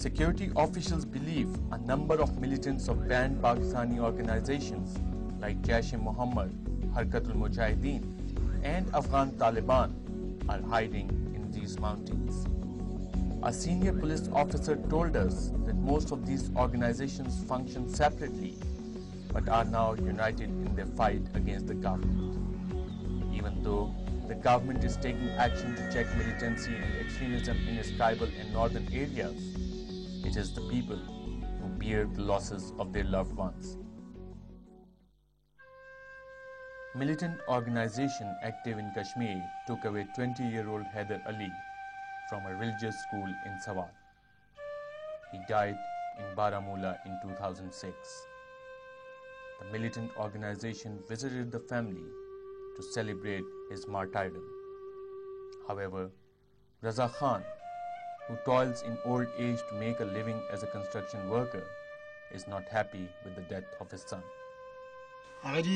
Security officials believe a number of militants of banned Pakistani organizations like Jaish-e-Mohammed, Harkat-ul-Mujahideen, and Afghan Taliban are hiding in these mountains. A senior police officer told us that most of these organizations function separately but are now united in their fight against the government. Even though the government is taking action to check militancy and extremism in its tribal and northern areas, it is the people who bear the losses of their loved ones. Militant organization active in Kashmir took away 20-year-old Haider Ali from a religious school in Sawat. He died in Baramulla in 2006. The militant organization visited the family to celebrate his martyrdom. However, Raza Khan, who toils in old age to make a living as a construction worker, is not happy with the death of his son. As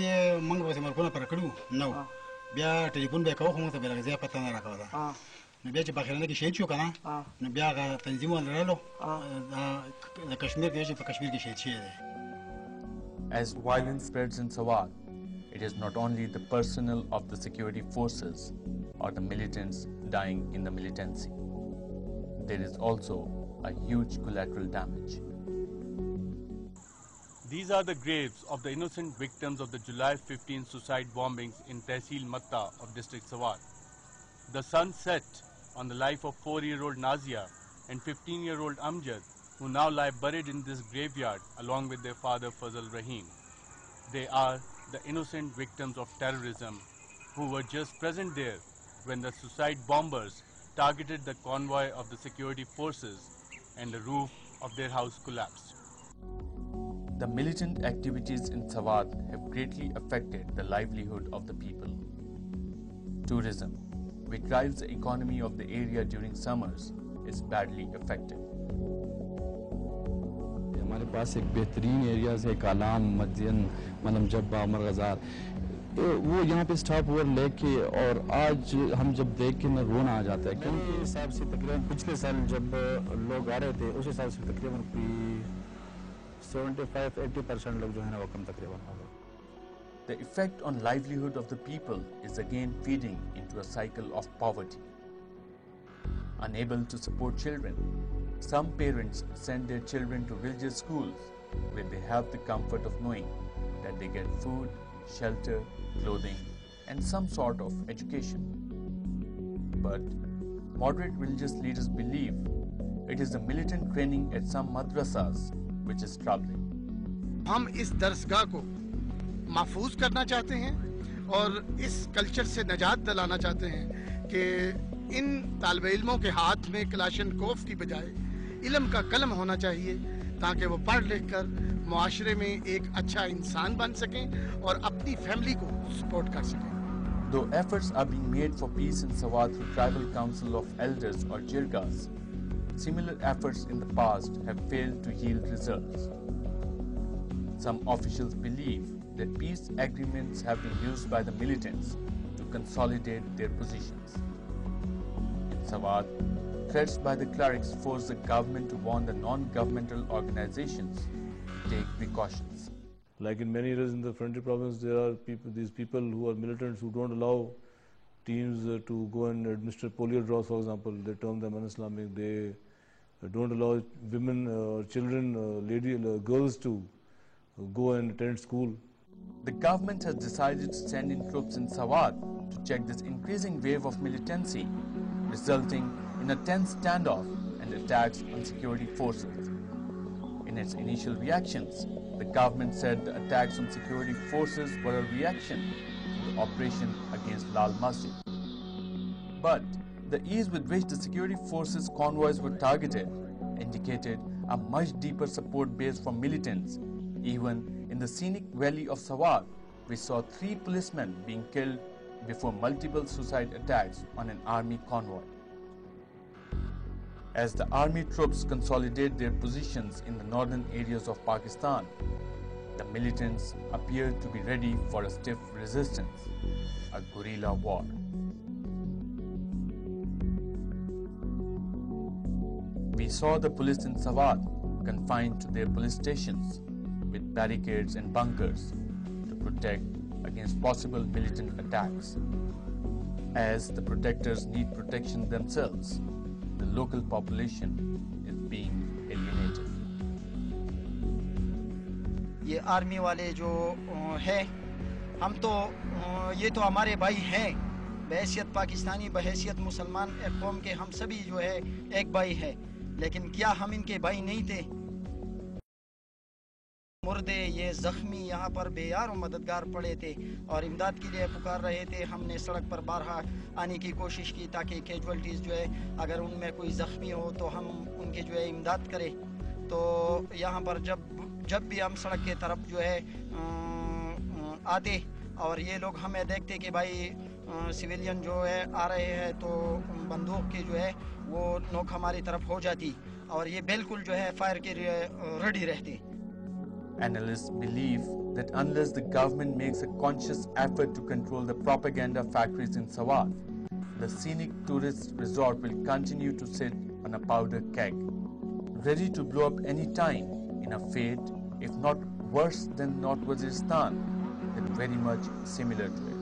violence spreads in Sawat, it is not only the personnel of the security forces or the militants dying in the militancy. There is also a huge collateral damage. These are the graves of the innocent victims of the July 15 suicide bombings in Tehsil Matta of district Sawat. The sun set on the life of 4-year-old Nazia and 15-year-old Amjad, who now lie buried in this graveyard along with their father Fazal Rahim. They are the innocent victims of terrorism who were just present there when the suicide bombers targeted the convoy of the security forces and the roof of their house collapsed. The militant activities in Sawat have greatly affected the livelihood of the people. Tourism, which drives the economy of the area during summers, is badly affected. हमारे पास एक बेहतरीन areas है कालाम मदयन मलम जब्बा अमर गजार वो यहाँ पे stop हुआ लेके और आज हम जब देख के ना रोना आ जाता है क्योंकि हिसाब से तकरीबन पिछले साल जब लोग आ रहे थे उस हिसाब से तकरीबन 75-80% लोग जो है ना वो कम तकरीबन हो गए. The effect on livelihood of the people is again feeding into a cycle of poverty. Unable to support children, some parents send their children to village schools where they have the comfort of knowing that they get food, shelter, clothing, and some sort of education. But moderate religious leaders believe it is the militant training at some madrasas which is troubling. हम इस दरसगाह को महफूज करना चाहते हैं और इस culture से निजात दिलाना चाहते हैं कि इन तालिबे इल्मों के हाथ में कलाशनकोफ की बजाय इल्म का कलम होना चाहिए ताकि वो पढ़ लिख कर मुआशरे में एक अच्छा इंसान बन सकें और अपनी फैमिली को सपोर्ट कर सकें. Though efforts are being made for peace in Sawat through Tribal Council of Elders or Jirgas, similar efforts in the past have failed to yield results. Some officials believe that peace agreements have been used by the militants to consolidate their positions. In Sawat, threats by the clerics force the government to warn the non-governmental organizations to take precautions. Like in many areas in the frontier province, there are these people who are militants who don't allow teams to go and administer polio draws, for example. They term them un-Islamic. They don't allow women, children, girls to go and attend school. The government has decided to send in troops in Sawat to check this increasing wave of militancy, resulting in a tense standoff and attacks on security forces. In its initial reactions, the government said the attacks on security forces were a reaction to the operation against Lal Masjid. But the ease with which the security forces convoys were targeted indicated a much deeper support base for militants. Even in the scenic valley of Sawat, we saw 3 policemen being killed before multiple suicide attacks on an army convoy. As the army troops consolidate their positions in the northern areas of Pakistan, the militants appear to be ready for a stiff resistance, a guerrilla war. We saw the police in Sawat confined to their police stations with barricades and bunkers to protect against possible militant attacks. As the protectors need protection themselves, the local population is being alienated. ये army वाले जो है, हम तो ये तो हमारे भाई हैं, बहैसियत पाकिस्तानी, बहैसियत मुसलमान एक कौम के हम सभी जो है एक भाई है, लेकिन क्या हम इनके भाई नहीं थे? मुर्दे ये जख्मी यहाँ पर बेयार मददगार पड़े थे और इमदाद के लिए पुकार रहे थे। हमने सड़क पर बारहा आने की कोशिश की ताकि कैजुअल्टीज़ जो है अगर उनमें कोई ज़ख्मी हो तो हम उनके जो है इमदाद करें। तो यहाँ पर जब भी हम सड़क के तरफ जो है आते और ये लोग हमें देखते कि भाई सिविलियन जो है आ रहे हैं तो बंदूक के जो है वो नोक हमारी तरफ हो जाती और ये बिल्कुल जो है फायर के लिए रेडी रहते। Analysts believe that unless the government makes a conscious effort to control the propaganda factories in Sawat, the scenic tourist resort will continue to sit on a powder keg, ready to blow up any time in a fate, if not worse than North Waziristan, then very much similar to it.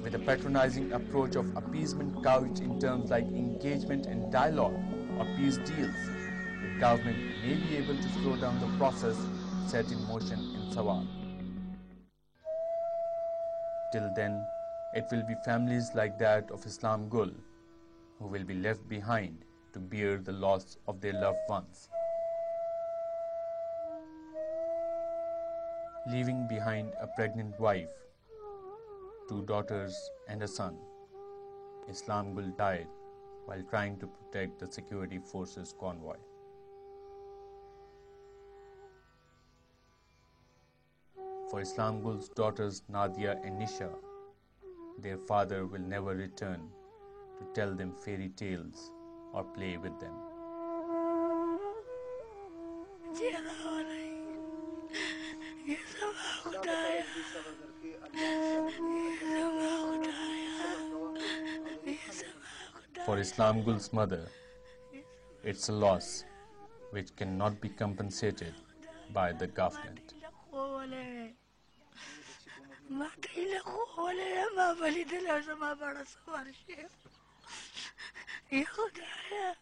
With a patronizing approach of appeasement couched in terms like engagement and dialogue or peace deals, the government may be able to slow down the process set in motion in Sawat. Till then, it will be families like that of Islam Gul who will be left behind to bear the loss of their loved ones. Leaving behind a pregnant wife, 2 daughters and a son, Islam Gul died while trying to protect the security forces convoy. For Islam Gul's daughters Nadia and Nisha, their father will never return to tell them fairy tales or play with them. For Islam Gul's mother, it's a loss which cannot be compensated by the government. ما تقلقوا ولا ما بلد الأرض ما برا صور شيء يا خدايا